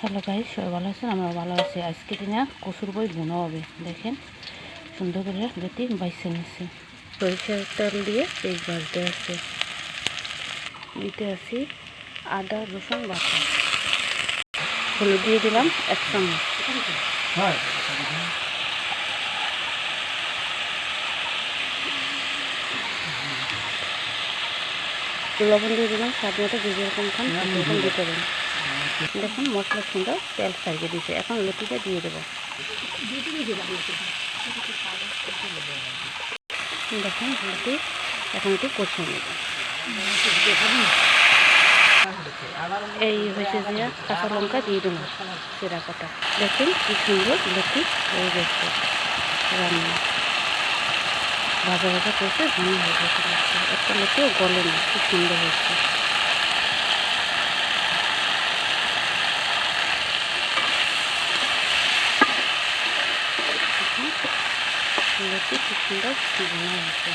Hello guys, সবাই ভালো আছেন? আমরা ভালো আছি। আজকে দিনে কচুর বই বোনা হবে। দেখেন সুন্দর করে লতি বাইছে নিচ্ছি। সরিষার তেল দিয়ে পেঁয়াজ ভাজতে আছে, দিতে আছি আদা রসুন বাটা, হলুদ দিয়ে দিলাম 1 চামচ, লবণ দিয়ে দিলাম স্বাদ মতো, যে যেরকম খান সেরকম দিতে পারেন। দেখুন মশলা সুন্দর তেল ছাড়িয়ে দিয়েছে। এখন লতিটা দিয়ে দেবো। দেখুন লতি এখন একটু কষিয়ে নেব। এই হয়েছে যে কাঁচা লঙ্কা দিয়ে দিলাম সেরা কাটা। দেখুন কি সুন্দর লতি হয়ে গেছে। রান্না ভাজা ভাজা করছে, ঘন হয়ে গেছে। একটা লতিও গলে না, কি সুন্দর হয়েছে। লতি কি সুন্দর ঘন হয়েছে।